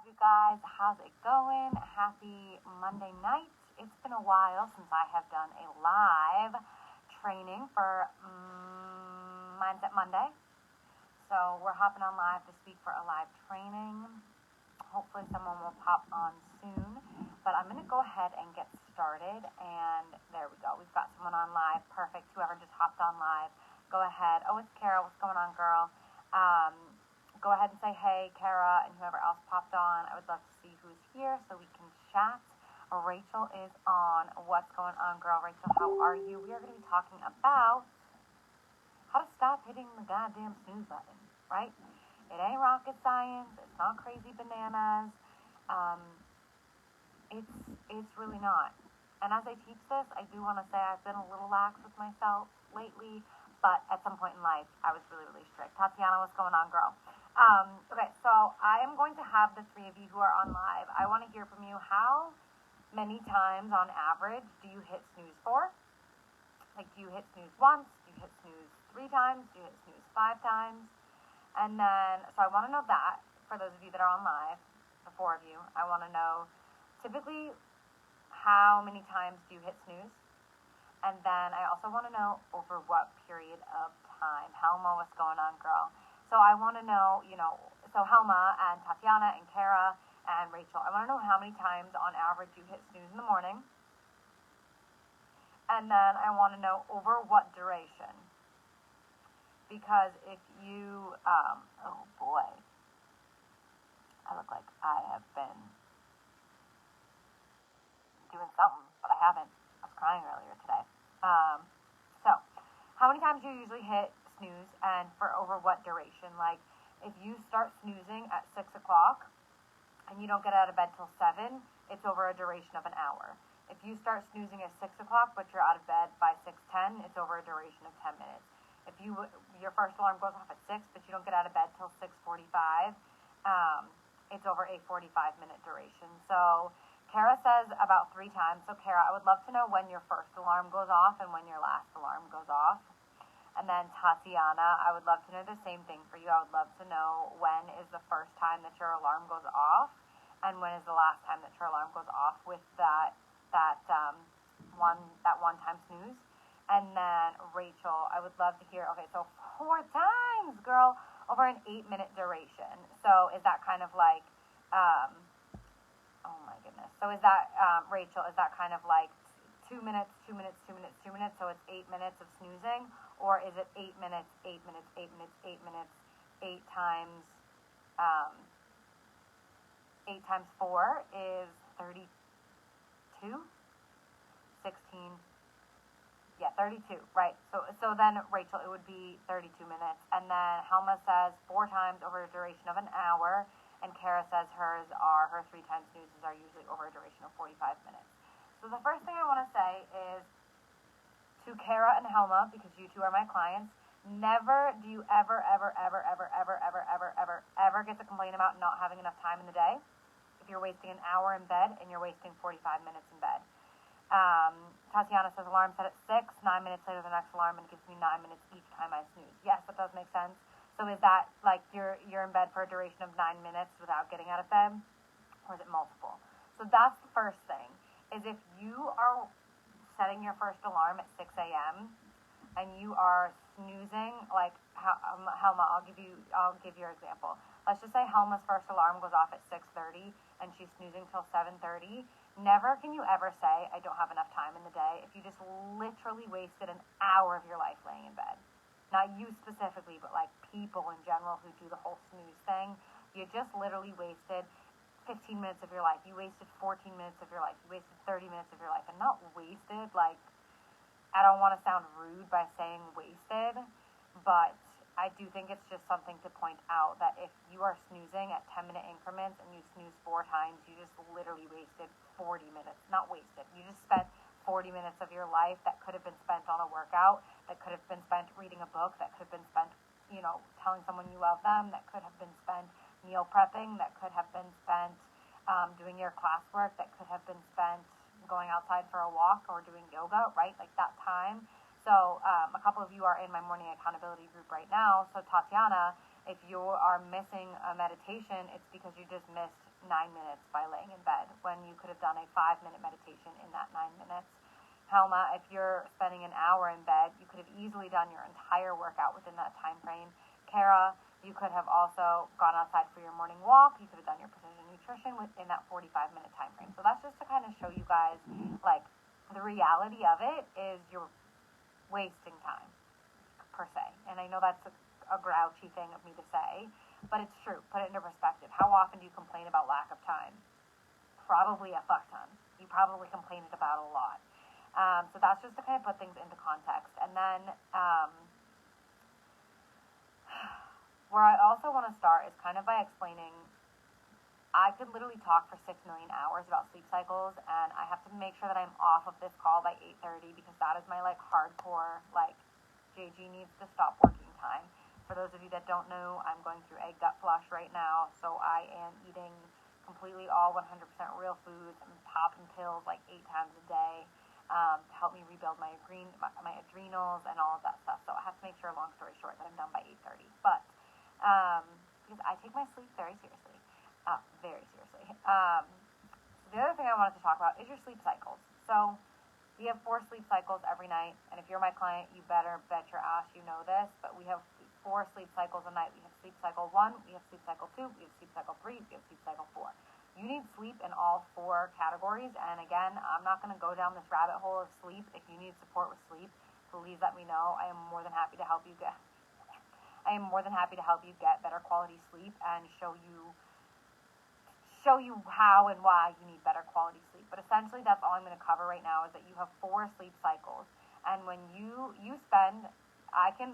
you guys? How's it going? Happy Monday night. It's been a while since I have done a live training for Mindset Monday. So we're hopping on live this week for a live training. Hopefully someone will pop on soon. But I'm going to go ahead and get started. And there we go. We've got someone on live. Perfect. Whoever just hopped on live, go ahead. Oh, it's Kara. What's going on, girl? Go ahead and say hey, Kara, and whoever else popped on. I would love to see who's here so we can chat. Rachel is on. What's going on, girl? Rachel, how are you? We are going to be talking about how to stop hitting the goddamn snooze button, right? It ain't rocket science. It's not crazy bananas. It's really not. And as I teach this, I do want to say I've been a little lax with myself lately, but at some point in life, I was really, really strict. Tatiana, what's going on, girl? Okay, so I am going to have the three of you who are on live. I want to hear from you. How many times on average do you hit snooze for? Like, do you hit snooze once? Do you hit snooze 3 times? Do you hit snooze 5 times? And then, so I want to know that for those of you that are on live, the 4 of you. I want to know typically how many times do you hit snooze? And then I also want to know over what period of time. Helma, what's going on, girl? So I want to know, so Helma and Tatiana and Kara and Rachel, I want to know how many times on average you hit snooze in the morning. And then I want to know over what duration. Because if you, oh boy, I look like I have been doing something, but I haven't. I was crying earlier today. So how many times do you usually hit snooze and for over what duration? Like, if you start snoozing at 6 o'clock and you don't get out of bed till 7, it's over a duration of an hour. If you start snoozing at 6 o'clock but you're out of bed by 6:10, it's over a duration of 10 minutes. If your first alarm goes off at 6 but you don't get out of bed till 6:45, it's over a 45-minute duration. So Kara says about 3 times. So Kara, I would love to know when your first alarm goes off and when your last alarm goes off. And then Tatiana, I would love to know the same thing for you. I would love to know when is the first time that your alarm goes off and when is the last time that your alarm goes off with that one-time snooze. And then Rachel, I would love to hear, okay, so 4 times, girl, over an 8-minute duration. So is that kind of like, oh my goodness. So is that, Rachel, is that kind of like 2 minutes, 2 minutes, 2 minutes, 2 minutes, so it's 8 minutes of snoozing? Or is it 8 minutes, 8 minutes, 8 minutes, 8 minutes, 8 times, 8 times 4 is 32? 16, yeah, 32, right. So then, Rachel, it would be 32 minutes. And then Helma says 4 times over a duration of an hour. And Kara says her 3 times snoozes are usually over a duration of 45 minutes. So the first thing I want to say is to Kara and Helma, because you two are my clients, never do you ever get to complain about not having enough time in the day if you're wasting an hour in bed and you're wasting 45 minutes in bed. Tatiana says alarm set at 6, 9 minutes later the next alarm, and it gives me 9 minutes each time I snooze. Yes, that does make sense. So is that like you're in bed for a duration of 9 minutes without getting out of bed, or is it multiple? So that's the first thing, is if you are setting your first alarm at 6 a.m. and you are snoozing, like Helma, I'll give you your example. Let's just say Helma's first alarm goes off at 6:30 and she's snoozing till 7:30. Never can you ever say, I don't have enough time in the day, if you just literally wasted an hour of your life laying in bed. Not you specifically, but like people in general who do the whole snooze thing. You just literally wasted 15 minutes of your life. You wasted 14 minutes of your life. You wasted 30 minutes of your life. And not wasted, like, I don't want to sound rude by saying wasted, but I do think it's just something to point out that if you are snoozing at 10-minute increments and you snooze 4 times, you just literally wasted 40 minutes. Not wasted. You just spent 40 minutes of your life that could have been spent on a workout, that could have been spent reading a book, that could have been spent, telling someone you love them, that could have been spent meal prepping, that could have been spent doing your classwork, that could have been spent going outside for a walk or doing yoga, right? Like that time. So a couple of you are in my morning accountability group right now. So Tatiana, If you are missing a meditation, it's because you just missed 9 minutes by laying in bed when you could have done a 5-minute meditation in that 9 minutes. Helma, if you're spending an hour in bed, you could have easily done your entire workout within that time frame. Kara, you could have also gone outside for your morning walk. You could have done your precision nutrition within that 45-minute time frame. So that's just to kind of show you guys, like, the reality of it is you're wasting time, per se. And I know that's a grouchy thing of me to say, but it's true. Put it into perspective. How often do you complain about lack of time? Probably a fuck ton. You probably complain about it a lot. So that's just to kind of put things into context. And then where I also want to start is kind of by explaining I could literally talk for 6 million hours about sleep cycles, and I have to make sure that I'm off of this call by 8:30 because that is my, like, hardcore, like, JG needs to stop working time. For those of you that don't know, I'm going through a gut flush right now, so I am eating completely all 100% real foods. I'm popping pills like 8 times a day to help me rebuild my adrenals and all of that stuff. So I have to make sure, long story short, that I'm done by 8:30. But because I take my sleep very seriously. Very seriously. The other thing I wanted to talk about is your sleep cycles. So we have 4 sleep cycles every night, and if you're my client, you better bet your ass you know this, but we have 4 sleep cycles a night. We have sleep cycle 1, we have sleep cycle 2, we have sleep cycle 3, we have sleep cycle 4. You need sleep in all 4 categories, and again, I'm not going to go down this rabbit hole of sleep. If you need support with sleep, please let me know. I am more than happy to help you get better quality sleep and show you how and why you need better quality sleep. But essentially, that's all I'm going to cover right now is that you have 4 sleep cycles. And when you spend, I can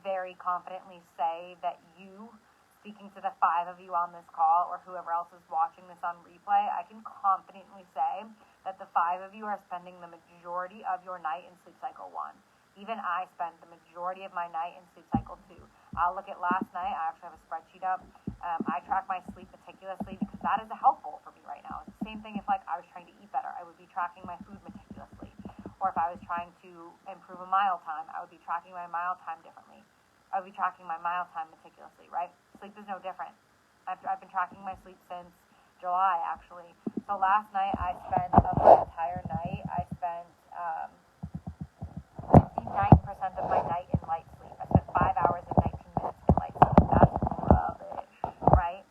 very confidently say that you, speaking to the 5 of you on this call or whoever else is watching this on replay, I can confidently say that the 5 of you are spending the majority of your night in sleep cycle 1. Even I spend the majority of my night in sleep cycle 2. I'll look at last night. I actually have a spreadsheet up. I track my sleep meticulously because that is a health goal for me right now. It's the same thing if, like, I was trying to eat better. I would be tracking my food meticulously. Or if I was trying to improve a mile time, I would be tracking my mile time differently. I would be tracking my mile time meticulously, right? Sleep is no different. I've been tracking my sleep since July, actually. So last night I spent of my entire night, I spent 59% of my night in light sleep. I spent 5 hours and 19 minutes in light sleep. That's rubbish, right?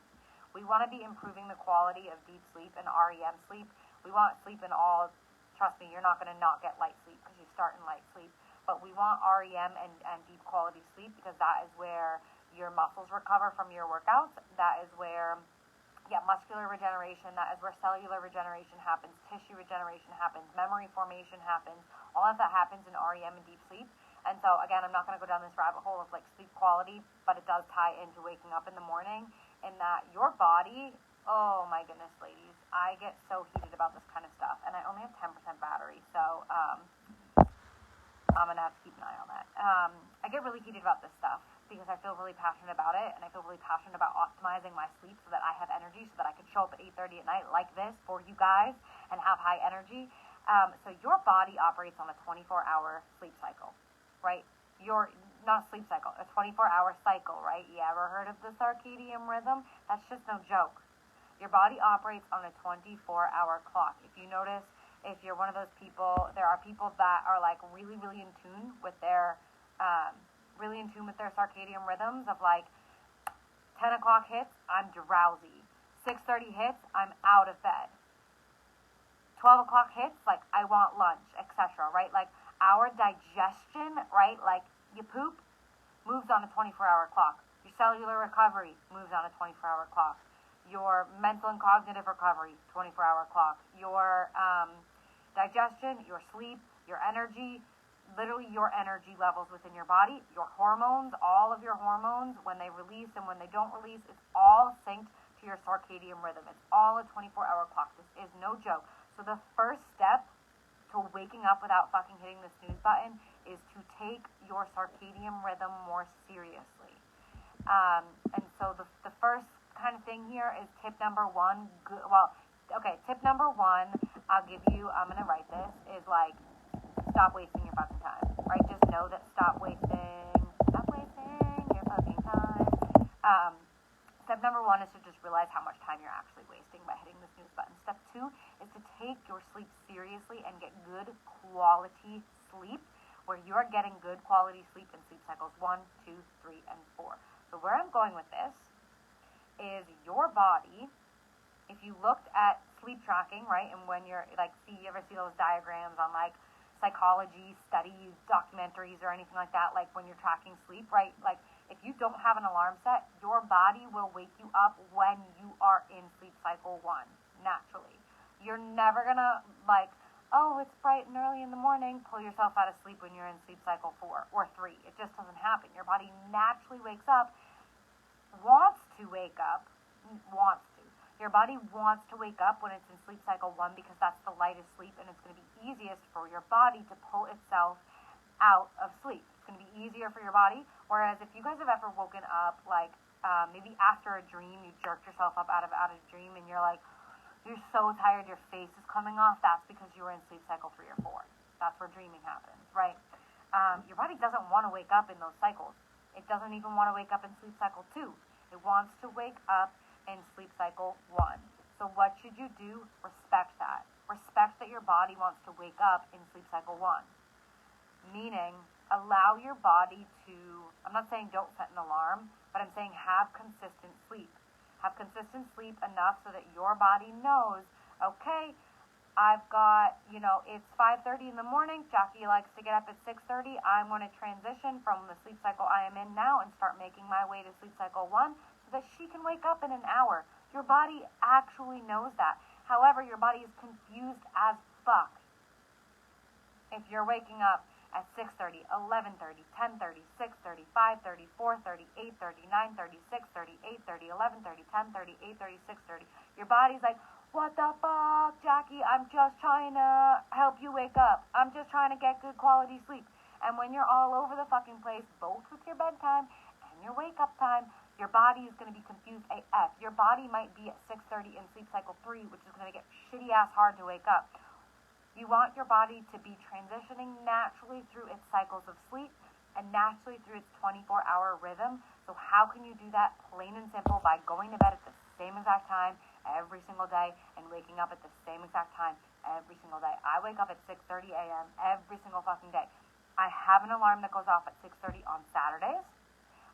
We want to be improving the quality of deep sleep and REM sleep. We want sleep in all, trust me, you're not going to not get light sleep because you start in light sleep. But we want REM and deep quality sleep because that is where your muscles recover from your workouts. That is where muscular regeneration, that is where cellular regeneration happens, tissue regeneration happens, memory formation happens. All of that happens in REM and deep sleep. And so, again, I'm not going to go down this rabbit hole of, like, sleep quality, but it does tie into waking up in the morning, in that your body, oh my goodness, ladies, I get so heated about this kind of stuff, and I only have 10% battery, so I'm going to have to keep an eye on that. I get really heated about this stuff because I feel really passionate about it, and I feel really passionate about optimizing my sleep so that I have energy, so that I can show up at 8:30 at night like this for you guys and have high energy. So your body operates on a 24-hour sleep cycle, right? Not sleep cycle, a 24-hour cycle, right? You ever heard of the circadian rhythm? That's just no joke. Your body operates on a 24-hour clock. If you notice, if you're one of those people, there are people that are, like, really, really in tune with their circadian rhythms of, like, 10 o'clock hits, I'm drowsy. 6:30 hits, I'm out of bed. 12 o'clock hits, like, I want lunch, etc., right? Like, our digestion, right, like, you poop, moves on a 24-hour clock. Your cellular recovery moves on a 24-hour clock. Your mental and cognitive recovery, 24-hour clock. Your digestion, your sleep, your energy, literally your energy levels within your body, your hormones, all of your hormones, when they release and when they don't release, it's all synced to your circadian rhythm. It's all a 24-hour clock. This is no joke. So the first step to waking up without fucking hitting the snooze button is to take your circadian rhythm more seriously. And so the first kind of thing here is tip number 1. Tip number 1, I'm going to write this, is, like, stop wasting your fucking time, right? Just know that stop wasting your fucking time. Step number 1 is to just realize how much time you're actually wasting by hitting the snooze button. Step 2 is to take your sleep seriously and get good quality sleep, where you're getting good quality sleep in sleep cycles 1, 2, 3, and 4. So where I'm going with this is your body, if you looked at sleep tracking, right, and when you're, like, you ever see those diagrams on, like, psychology studies, documentaries, or anything like that, like when you're tracking sleep, right, like, if you don't have an alarm set, your body will wake you up when you are in sleep cycle 1, naturally. You're never gonna, like, oh, it's bright and early in the morning, pull yourself out of sleep when you're in sleep cycle 4 or 3. It just doesn't happen. Your body naturally wakes up, wants to wake up, wants to. Your body wants to wake up when it's in sleep cycle 1 because that's the lightest sleep, and it's going to be easiest for your body to pull itself out of sleep. It's going to be easier for your body. Whereas if you guys have ever woken up, like maybe after a dream, you jerked yourself up out of a dream, and you're like, you're so tired, your face is coming off. That's because you were in sleep cycle 3 or 4. That's where dreaming happens, right? Your body doesn't want to wake up in those cycles. It doesn't even want to wake up in sleep cycle 2. It wants to wake up in sleep cycle 1. So what should you do? Respect that. Respect that your body wants to wake up in sleep cycle 1. Meaning, allow your body to, I'm not saying don't set an alarm, but I'm saying have consistent sleep. Have consistent sleep enough so that your body knows, okay, I've got, it's 5:30 in the morning. Jackie likes to get up at 6:30. I'm going to transition from the sleep cycle I am in now and start making my way to sleep cycle 1 so that she can wake up in an hour. Your body actually knows that. However, your body is confused as fuck. If you're waking up at 6:30, 11:30, 10:30, 6:30, 5:30, 4:30, 8:30, 9:30, 6:30, 8:30, 11:30, 10:30, 8:30, 6:30. Your body's like, what the fuck, Jackie? I'm just trying to help you wake up. I'm just trying to get good quality sleep. And when you're all over the fucking place, both with your bedtime and your wake up time, your body is going to be confused AF. Your body might be at 6:30 in sleep cycle 3, which is going to get shitty ass hard to wake up. You want your body to be transitioning naturally through its cycles of sleep and naturally through its 24-hour rhythm. So how can you do that? Plain and simple, by going to bed at the same exact time every single day and waking up at the same exact time every single day. I wake up at 6:30 a.m. every single fucking day. I have an alarm that goes off at 6:30 on Saturdays.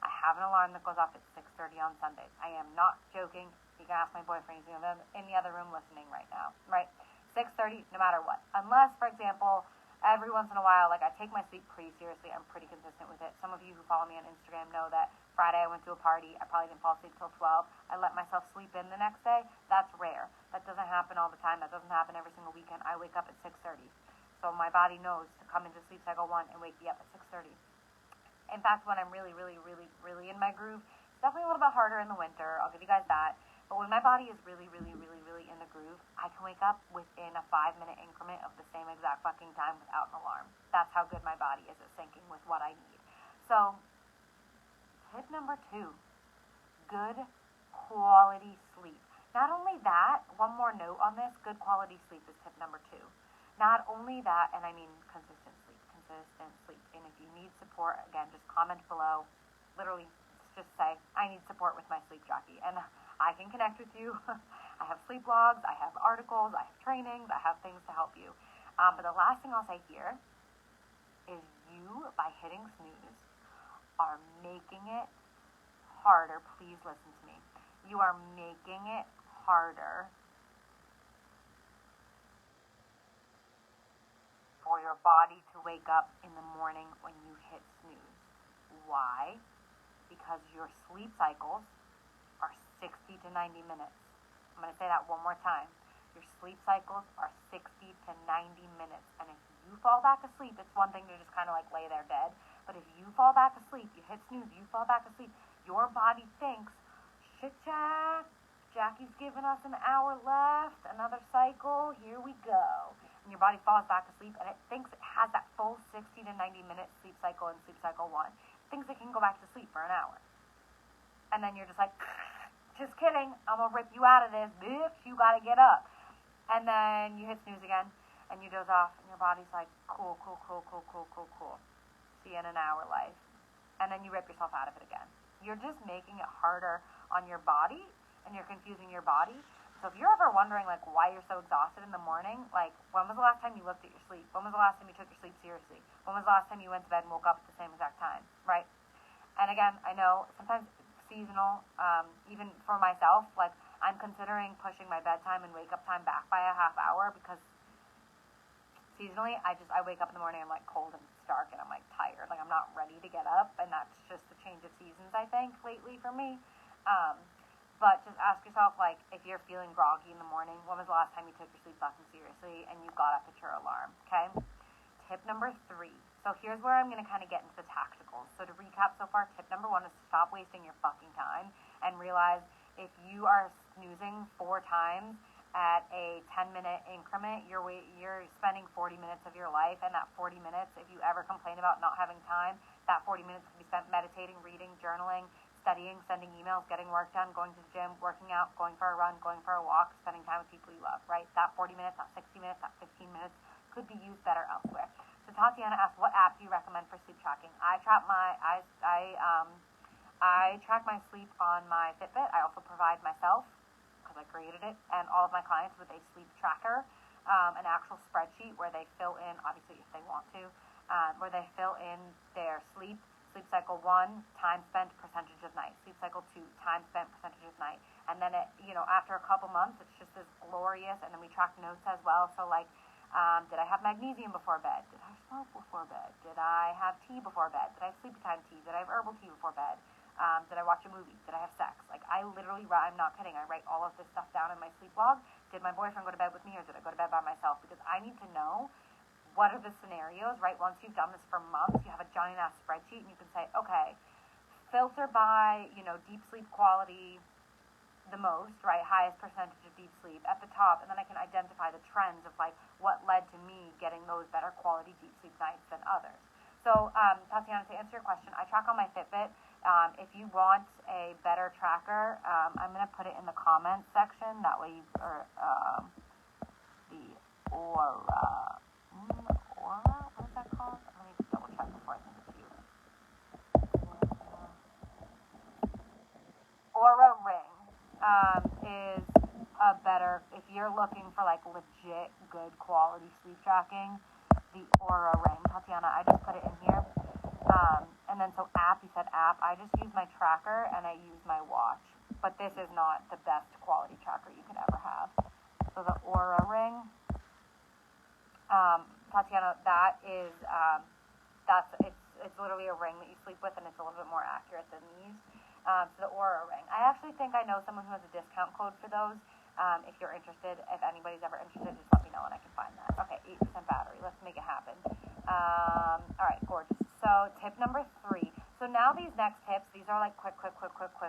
I have an alarm that goes off at 6:30 on Sundays. I am not joking. You can ask my boyfriend. He's in the other room listening right now, right? 6:30, no matter what. Unless, for example, every once in a while, like, I take my sleep pretty seriously. I'm pretty consistent with it. Some of you who follow me on Instagram know that Friday I went to a party. I probably didn't fall asleep till 12. I let myself sleep in the next day. That's rare. That doesn't happen all the time. That doesn't happen every single weekend. I wake up at 6:30. So my body knows to come into sleep cycle 1 and wake me up at 6:30. In fact, when I'm really, really, really, really in my groove, it's definitely a little bit harder in the winter. I'll give you guys that. But when my body is really, really, really, really in the groove, I can wake up within a 5-minute increment of the same exact fucking time without an alarm. That's how good my body is at syncing with what I need. So, tip number 2, good quality sleep. Not only that, one more note on this, good quality sleep is tip number 2. Not only that, and I mean consistent sleep. And if you need support, again, just comment below. Literally, just say, I need support with my sleep jockey. And I can connect with you. I have sleep logs, I have articles, I have trainings, I have things to help you. But the last thing I'll say here is you, by hitting snooze, are making it harder. Please listen to me. You are making it harder for your body to wake up in the morning when you hit snooze. Why? Because your sleep cycles are 60 to 90 minutes. I'm going to say that one more time. Your sleep cycles are 60 to 90 minutes. And if you fall back asleep, it's one thing to just kind of like lay there dead. But if you fall back asleep, you hit snooze, you fall back asleep, your body thinks, shit, Jackie's giving us an hour left, another cycle, here we go. And your body falls back asleep, and it thinks it has that full 60 to 90 minute sleep cycle in sleep cycle 1. It thinks it can go back to sleep for an hour. And then you're just like, just kidding, I'm going to rip you out of this, bitch, you got to get up. And then you hit snooze again, and you doze off, and your body's like, cool. See you in an hour, life. And then you rip yourself out of it again. you're just making it harder on your body, and you're confusing your body. So if you're ever wondering, like, why you're so exhausted in the morning, like, when was the last time you looked at your sleep? When was the last time you took your sleep seriously? When was the last time you went to bed and woke up at the same exact time, right? And again, I know sometimes it's seasonal, even for myself, like, I'm considering pushing my bedtime and wake up time back by a half hour because seasonally, I wake up in the morning, I'm, like, cold and stark, and I'm, like, tired. Like, I'm not ready to get up, and that's just the change of seasons, I think, lately for me. But just ask yourself, like, if you're feeling groggy in the morning, when was the last time you took your sleep fucking seriously and you got up at your alarm, okay? Tip number 3. So here's where I'm going to kind of get into the tacticals. So to recap so far, tip number 1 is to stop wasting your fucking time and realize if you are snoozing 4 times at a 10-minute increment, you're spending 40 minutes of your life, and that 40 minutes, if you ever complain about not having time, that 40 minutes can be spent meditating, reading, journaling, studying, sending emails, getting work done, going to the gym, working out, going for a run, going for a walk, spending time with people you love, right? That 40 minutes, that 60 minutes, that 15 minutes could be used better elsewhere. So Tatiana asked, what app do you recommend for sleep tracking? I track my sleep on my Fitbit. I also provide myself, because I created it, and all of my clients with a sleep tracker, an actual spreadsheet where they fill in, obviously if they want to, where they fill in their sleep cycle 1, time spent, percentage of night. Sleep cycle 2, time spent, percentage of night. And then after a couple months, it's just this glorious, and then we track notes as well. So like, did I have magnesium before bed? Did I smoke before bed? Did I have tea before bed? Did I have sleepy time tea? Did I have herbal tea before bed? Did I watch a movie? Did I have sex? Like, I literally, I'm not kidding, I write all of this stuff down in my sleep log. Did my boyfriend go to bed with me, or did I go to bed by myself? Because I need to know what are the scenarios, right? Once you've done this for months, you have a giant-ass spreadsheet, and you can say, okay, filter by, deep sleep quality the most, right? Highest percentage of deep sleep at the top, and then I can identify the trends of, like, what led to me getting those better quality deep sleep nights than others. So, Tatiana, to answer your question, I track on my Fitbit. If you want a better tracker, I'm going to put it in the comments section. That way, the Aura. Aura? What is that called? Let me just double check before I send it to you. Aura Ring is a better, if you're looking for like legit good quality sleep tracking, the Aura Ring. Tatiana, I just put it in here. And then so app, you said app. I just use my tracker and I use my watch. But this is not the best quality tracker you could ever have. So the Aura Ring. Tatiana, that is, it's literally a ring that you sleep with, and it's a little bit more accurate than these. So the Aura Ring. I actually think I know someone who has a discount code for those. If you're interested, if anybody's ever interested, just let me know and I can find that. Okay, 8% battery. Let's make it happen. All right, gorgeous. So tip number 3. So now these next tips, these are like quick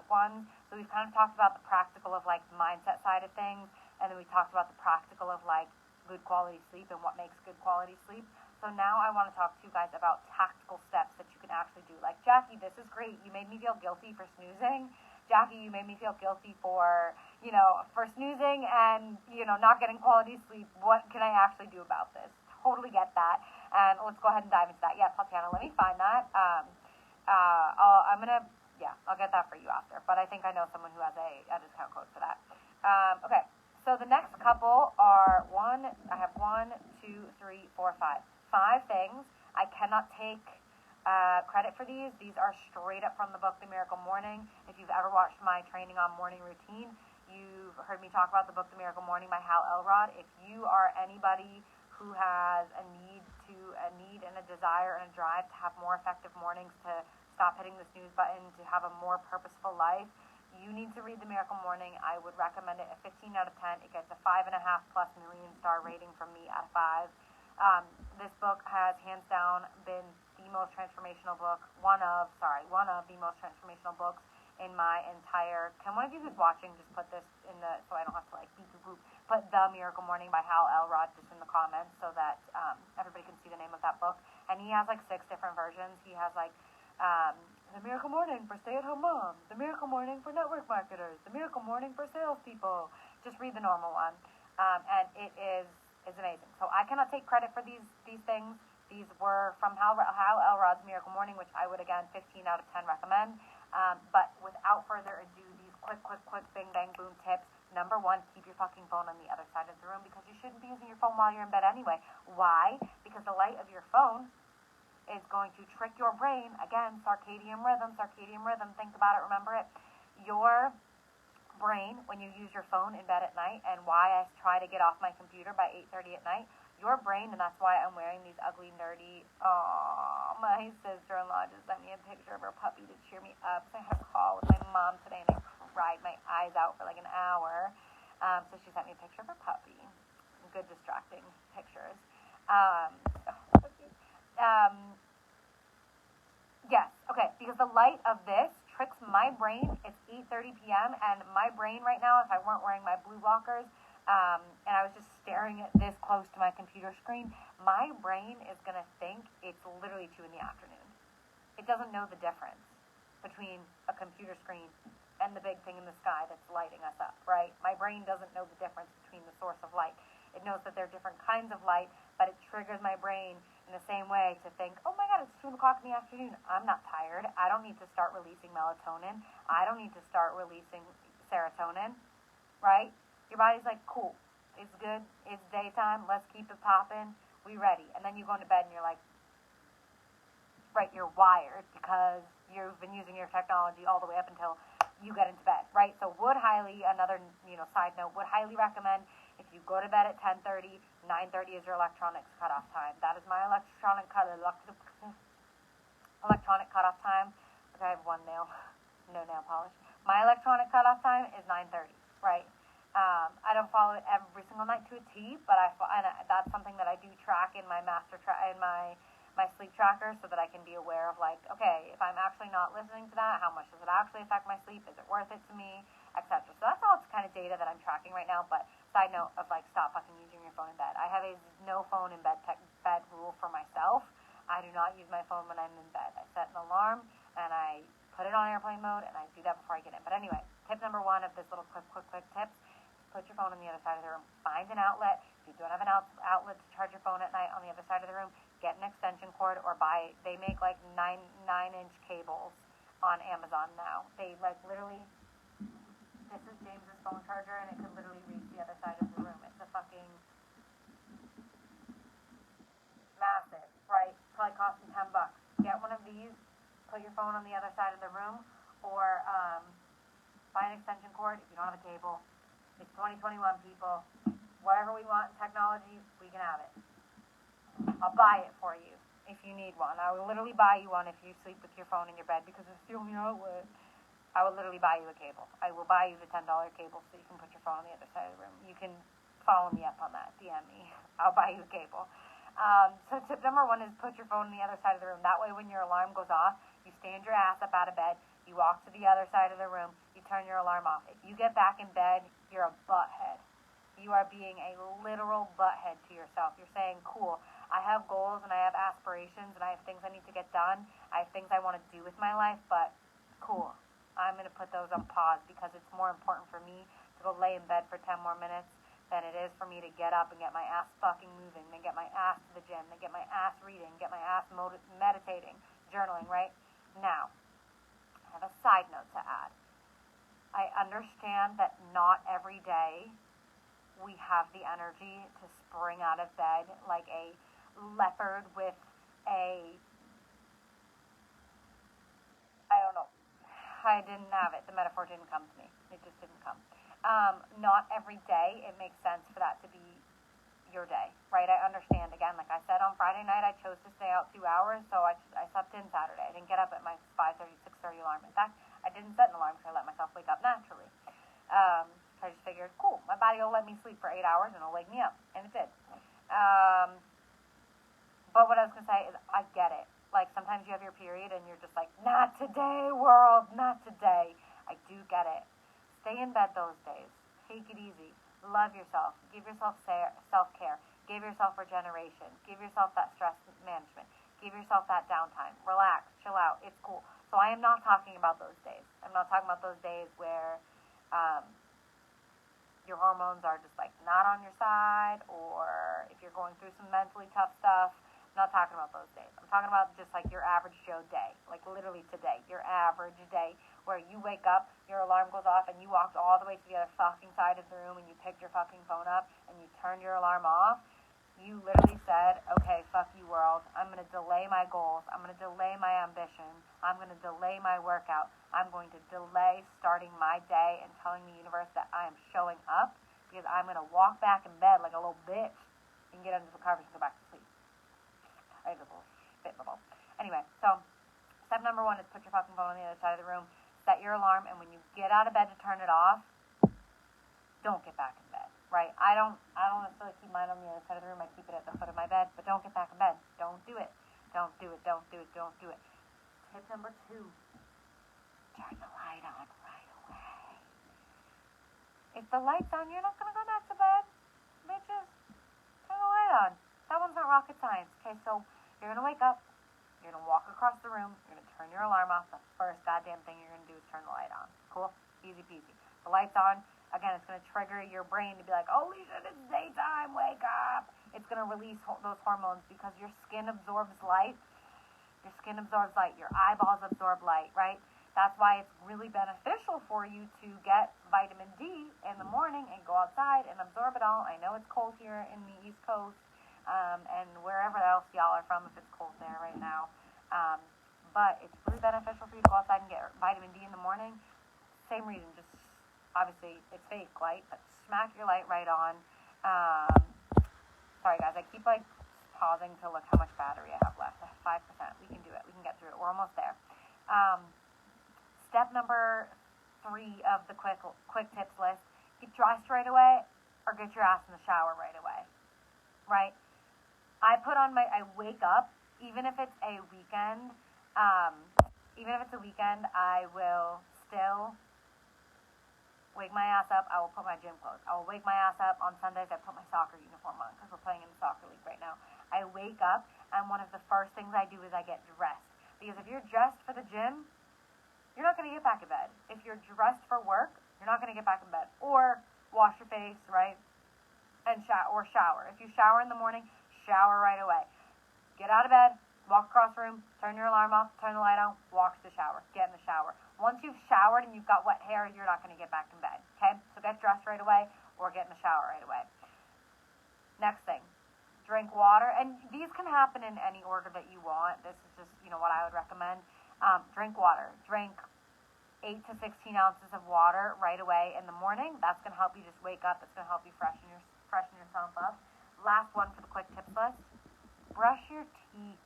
ones. So we've kind of talked about the practical of like the mindset side of things, and then we talked about the practical of like good quality sleep and what makes good quality sleep. So now I want to talk to you guys about tactical steps that you can actually do. Like, Jackie, this is great. You made me feel guilty for snoozing. Jackie, you made me feel guilty for snoozing and, not getting quality sleep. What can I actually do about this? Totally get that. And let's go ahead and dive into that. Yeah, Tatiana, let me find that. I'll get that for you after. But I think I know someone who has a discount code for that. Okay. So the next couple are I have 1, 2, 3, 4, 5. 5 things. I cannot take credit for these. These are straight up from the book, The Miracle Morning. If you've ever watched my training on morning routine, you've heard me talk about the book, The Miracle Morning by Hal Elrod. If you are anybody who has a need and a desire and a drive to have more effective mornings, to stop hitting the snooze button, to have a more purposeful life, you need to read The Miracle Morning. I would recommend it a 15 out of 10. It gets a 5.5+ million star rating from me out of 5. This book has hands down been the most transformational book, one of the most transformational books in my entire, can one of you who's watching just put this in so I don't have to like beep boop, put The Miracle Morning by Hal Elrod just in the comments so that everybody can see the name of that book. And he has like 6 different versions. He has like, The Miracle Morning for stay-at-home moms, The Miracle Morning for network marketers, The Miracle Morning for salespeople. Just read the normal one. And it is amazing. So I cannot take credit for these things. These were from Hal Elrod's Miracle Morning, which I would, again, 15 out of 10 recommend. But without further ado, these quick, bing, bang, boom tips. Number one, keep your fucking phone on the other side of the room because you shouldn't be using your phone while you're in bed anyway. Why? Because the light of your phone is going to trick your brain. Again, circadian rhythm, think about it, remember it. Your brain, when you use your phone in bed at night, and why I try to get off my computer by 8:30 at night, your brain, and that's why I'm wearing these ugly, nerdy, my sister-in-law just sent me a picture of her puppy to cheer me up. So I had a call with my mom today, and I cried my eyes out for like an hour. So she sent me a picture of her puppy. Good distracting pictures. Yes, okay, because the light of this tricks my brain. It's 8:30 p.m. and my brain right now, if I weren't wearing my blue blockers, and I was just staring at this close to my computer screen, my brain is going to think it's literally 2 in the afternoon. It doesn't know the difference between a computer screen and the big thing in the sky that's lighting us up, right? My brain doesn't know the difference between the source of light. It knows that there are different kinds of light, but it triggers my brain in the same way to think, oh my God, it's 2 o'clock in the afternoon. I'm not tired. I don't need to start releasing melatonin. I don't need to start releasing serotonin, right? Your body's like, cool, it's good, it's daytime, let's keep it popping, we ready. And then you go into bed and you're like, right, you're wired because you've been using your technology all the way up until you get into bed, right? So would highly, another, side note, would highly recommend if you go to bed at 10:30, 9:30 is your electronics cutoff time. That is my electronic cutoff time. Okay, I have one nail, no nail polish. My electronic cutoff time is 9:30, right? I don't follow it every single night to a T, but that's something that I do track in my my sleep tracker so that I can be aware of like, okay, if I'm actually not listening to that, how much does it actually affect my sleep? Is it worth it to me? Etc. So that's all kind of data that I'm tracking right now, but side note of like, stop fucking using your phone in bed. I have a no phone in bed rule for myself. I do not use my phone when I'm in bed. I set an alarm and I put it on airplane mode and I do that before I get in. But anyway, tip number one of this little quick tips, put your phone on the other side of the room. Find an outlet. If you don't have an outlet to charge your phone at night on the other side of the room, get an extension cord or they make like 9-inch cables on Amazon now. They like literally, this is James's phone charger and it could literally reach the other side of the room. It's a fucking massive, right? Probably cost you $10. Get one of these, put your phone on the other side of the room, or buy an extension cord if you don't have a cable. It's 2021, people. Whatever we want in technology, we can have it. I'll buy it for you if you need one. I will literally buy you one if you sleep with your phone in your bed because it's the only outlet. I will literally buy you a cable. I will buy you the $10 cable so you can put your phone on the other side of the room. You can follow me up on that. DM me. I'll buy you a cable. So tip number one is put your phone on the other side of the room. That way when your alarm goes off, you stand your ass up out of bed, you walk to the other side of the room, you turn your alarm off. If you get back in bed, you're a butthead. You are being a literal butthead to yourself. You're saying, cool, I have goals and I have aspirations and I have things I need to get done. I have things I want to do with my life, but cool, I'm going to put those on pause because it's more important for me to go lay in bed for 10 more minutes than it is for me to get up and get my ass fucking moving, then get my ass to the gym, then get my ass reading, get my ass meditating, journaling, right? Now, I have a side note to add. I understand that not every day we have the energy to spring out of bed like a leopard with I don't know. I didn't have it. The metaphor didn't come to me. It just didn't come. Not every day it makes sense for that to be your day, right? I understand. Again, like I said on Friday night, I chose to stay out 2 hours, so I slept in Saturday. I didn't get up at my 5:30, 6:30 alarm. In fact, I didn't set an alarm because I let myself wake up naturally. So I just figured, cool, my body will let me sleep for 8 hours and it'll wake me up, and it did. But what I was going to say is I get it. Like, sometimes you have your period and you're just like, not today, world, not today. I do get it. Stay in bed those days. Take it easy. Love yourself. Give yourself self-care. Give yourself regeneration. Give yourself that stress management. Give yourself that downtime. Relax. Chill out. It's cool. So I am not talking about those days. I'm not talking about those days where your hormones are just like not on your side, or if you're going through some mentally tough stuff. I'm Not talking about those days. I'm talking about just like your average Joe day, like literally today, your average day, where you wake up, your alarm goes off, and you walked all the way to the other fucking side of the room, and you picked your fucking phone up, and you turned your alarm off. You literally said, okay, fuck you, world. I'm going to delay my goals. I'm going to delay my ambition. I'm going to delay my workout. I'm going to delay starting my day and telling the universe that I am showing up, because I'm going to walk back in bed like a little bitch and get into the covers and go back to sleep. I have a little spit bubble. Anyway, so step number 1 is put your fucking phone on the other side of the room. Set your alarm, and when you get out of bed to turn it off, don't get back in bed, right? I don't necessarily keep mine on the other side of the room. I keep it at the foot of my bed, but don't get back in bed. Don't do it. Don't do it. Don't do it. Don't do it. Tip number 2, turn the light on right away. If the light's on, you're not going to go back to bed. Bitches, turn the light on. That one's not rocket science. Okay, so you're going to wake up. You're going to walk across the room. You're going to turn your alarm off. The first goddamn thing you're going to do is turn the light on. Cool? Easy peasy. The light's on. Again, it's going to trigger your brain to be like, holy shit, it's daytime. Wake up. It's going to release those hormones because your skin absorbs light. Your skin absorbs light. Your eyeballs absorb light, right? That's why it's really beneficial for you to get vitamin D in the morning and go outside and absorb it all. I know it's cold here in the East Coast. And wherever else y'all are from, if it's cold there right now. But it's really beneficial for you to go outside and get vitamin D in the morning. Same reason, just obviously it's fake light, but smack your light right on. Sorry guys, I keep like pausing to look how much battery I have left. I have 5%. We can do it. We can get through it. We're almost there. Step number 3 of the quick tips list: get dressed right away, or get your ass in the shower right away. Right? I wake up, even if it's a weekend, I will still wake my ass up. I will put my gym clothes. I will wake my ass up. On Sundays, I put my soccer uniform on because we're playing in the soccer league right now. I wake up, and one of the first things I do is I get dressed. Because if you're dressed for the gym, you're not going to get back in bed. If you're dressed for work, you're not going to get back in bed. Or wash your face, right? And shower. If you shower in the morning, shower right away. Get out of bed, walk across the room, turn your alarm off, turn the light on, walk to the shower. Get in the shower. Once you've showered and you've got wet hair, you're not going to get back in bed. Okay? So get dressed right away or get in the shower right away. Next thing, drink water. And these can happen in any order that you want. This is just, what I would recommend. Drink water. Drink 8 to 16 ounces of water right away in the morning. That's going to help you just wake up. It's going to help you freshen yourself up. Last one for the quick tips list. Brush your teeth.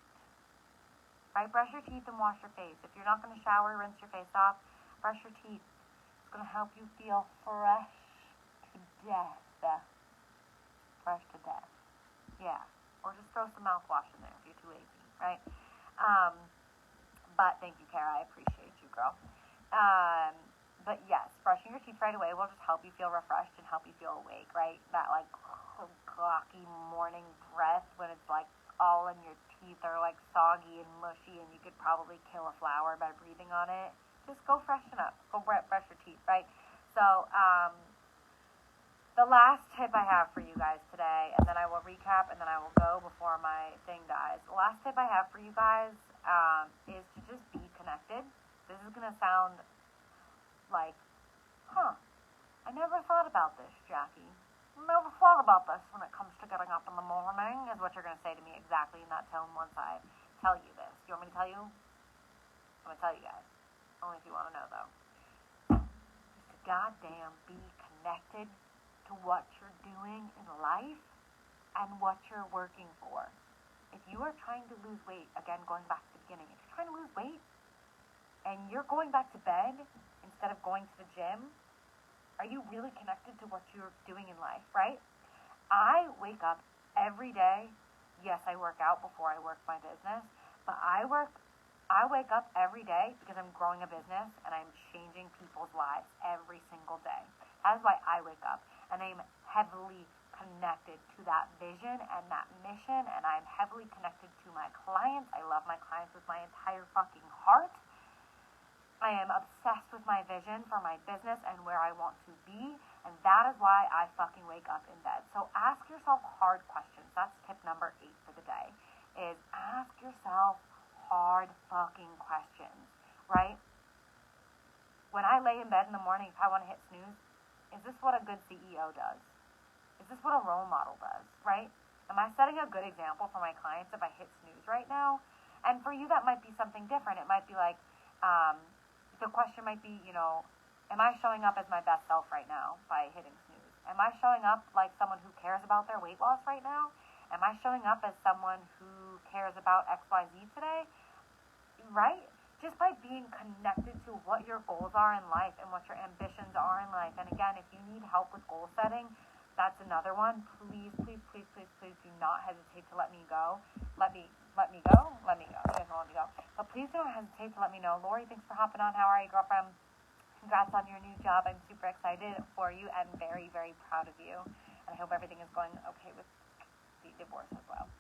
Right? Brush your teeth and wash your face. If you're not going to shower, rinse your face off, brush your teeth. It's going to help you feel fresh to death. Fresh to death. Yeah. Or just throw some mouthwash in there if you're too lazy, right? But thank you, Kara. I appreciate you, girl. But yes, brushing your teeth right away will just help you feel refreshed and help you feel awake, right? That like gawky morning breath when it's like all in your teeth are like soggy and mushy and you could probably kill a flower by breathing on it. Just go freshen up. Go brush your teeth, right? So, the last tip I have for you guys today, and then I will recap and then I will go before my thing dies. The last tip I have for you guys is to just be connected. This is going to sound like, I never thought about this, Jackie. Never thought about this when it comes to getting up in the morning, is what you're going to say to me exactly in that tone once I tell you this. Do you want me to tell you? I'm going to tell you guys. Only if you want to know, though. Just to goddamn be connected to what you're doing in life and what you're working for. If you are trying to lose weight, again, going back to the beginning, if you're trying to lose weight and you're going back to bed instead of going to the gym, are you really connected to what you're doing in life, right? I wake up every day. Yes, I work out before I work my business, but I wake up every day because I'm growing a business and I'm changing people's lives every single day. That is why I wake up, and I'm heavily connected to that vision and that mission, and I'm heavily connected to my clients. I love my clients with my entire fucking heart. I am obsessed with my vision for my business and where I want to be, and that is why I fucking wake up in bed. So ask yourself hard questions. That's tip number 8 for the day. is ask yourself hard fucking questions, right? When I lay in bed in the morning, if I want to hit snooze, is this what a good CEO does? Is this what a role model does, right? Am I setting a good example for my clients if I hit snooze right now? And for you, that might be something different. It might be like, the question might be, am I showing up as my best self right now by hitting snooze? Am I showing up like someone who cares about their weight loss right now? Am I showing up as someone who cares about XYZ today? Right? Just by being connected to what your goals are in life and what your ambitions are in life. And again, if you need help with goal setting, that's another one. Please, please, please, please, please do not hesitate to let me go. Let me go. You guys don't let me go. But please don't hesitate to let me know. Lori, thanks for hopping on. How are you, girlfriend? Congrats on your new job. I'm super excited for you and very, very proud of you. And I hope everything is going okay with the divorce as well.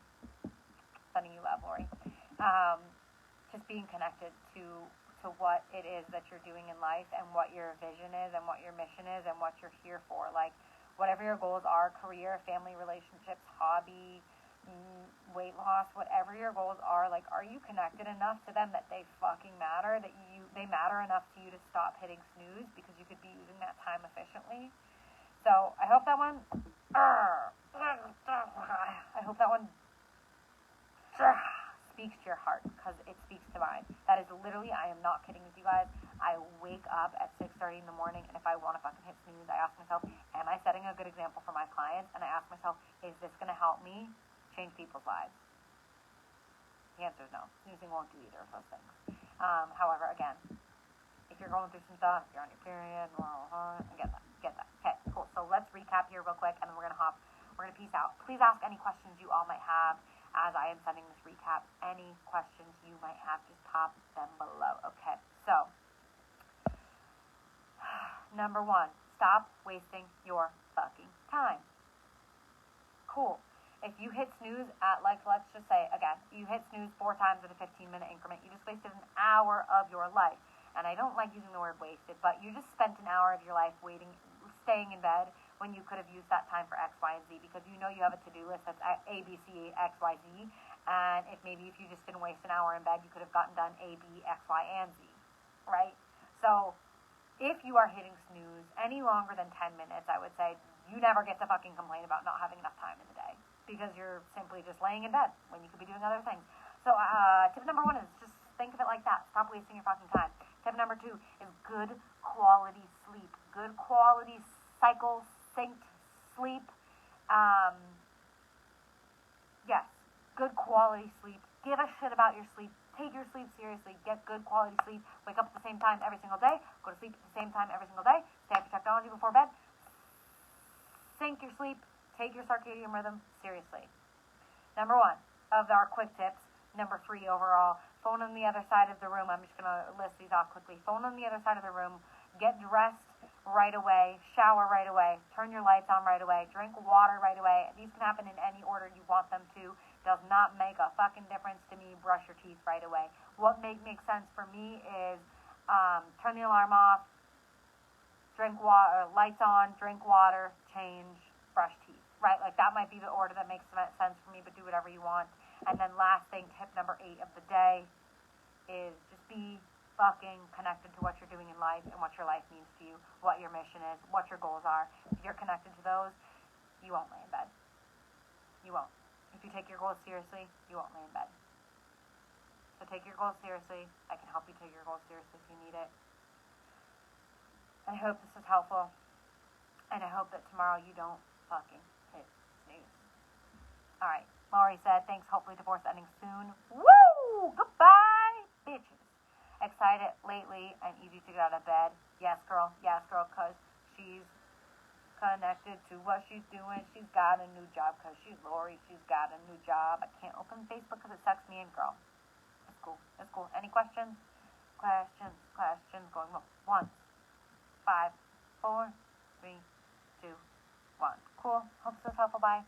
Sending you love, Lori. Just being connected to what it is that you're doing in life and what your vision is and what your mission is and what you're here for. Like, whatever your goals are, career, family, relationships, hobby, weight loss, whatever your goals are, like, are you connected enough to them that they fucking matter, that they matter enough to you to stop hitting snooze because you could be using that time efficiently? So I hope that one speaks to your heart, because it speaks to mine. That is literally, I am not kidding with you guys. I wake up at 6:30 in the morning, and if I want to fucking hit snooze, I ask myself, am I setting a good example for my clients? And I ask myself, is this going to help me change people's lives? The answer is no. Snoozing won't do either of those things. However, again, if you're going through some stuff, you're on your period, I get that. Okay, cool. So let's recap here real quick, and then we're going to peace out. Please ask any questions you all might have as I am sending this recap. Any questions you might have, just pop them below. Okay, so number 1, stop wasting your fucking time. Cool. If you hit snooze at, like, let's just say, again, you hit snooze 4 times in a 15-minute increment, you just wasted an hour of your life. And I don't like using the word wasted, but you just spent an hour of your life staying in bed when you could have used that time for X, Y, and Z, because you know you have a to-do list that's A, B, C, X, Y, Z, and if you just didn't waste an hour in bed, you could have gotten done A, B, X, Y, and Z, right? So if you are hitting snooze any longer than 10 minutes, I would say you never get to fucking complain about not having enough time in the day, because you're simply just laying in bed when you could be doing other things. So tip number 1 is just think of it like that. Stop wasting your fucking time. Tip number 2 is good quality sleep. Good quality cycle synced sleep. Yes, good quality sleep. Give a shit about your sleep. Take your sleep seriously. Get good quality sleep. Wake up at the same time every single day. Go to sleep at the same time every single day. Stay off your technology before bed. Sync your sleep. Take your circadian rhythm seriously. Number 1 of our quick tips. Number 3 overall. Phone on the other side of the room. I'm just going to list these off quickly. Phone on the other side of the room. Get dressed right away. Shower right away. Turn your lights on right away. Drink water right away. These can happen in any order you want them to. Does not make a fucking difference to me. Brush your teeth right away. What makes sense for me is turn the alarm off, drink water, lights on, drink water, change, brush teeth. Right? Like, that might be the order that makes sense for me, but do whatever you want. And then last thing, tip number 8 of the day is just be fucking connected to what you're doing in life and what your life means to you, what your mission is, what your goals are. If you're connected to those, you won't lay in bed. You won't. If you take your goals seriously, you won't lay in bed. So take your goals seriously. I can help you take your goals seriously if you need it. I hope this was helpful. And I hope that tomorrow you don't fucking hit snooze. Alright. Laurie said, thanks, hopefully divorce ending soon. Woo! Goodbye, bitches. Excited lately and easy to get out of bed. Yes, girl, because she's connected to what she's doing. She's got a new job because she's Laurie. She's got a new job. I can't open Facebook because it sucks me in, girl. It's cool. Any questions? Questions. Going on. 1, 5, 4, 3, 2, 1. Cool. Hope this was helpful. Bye.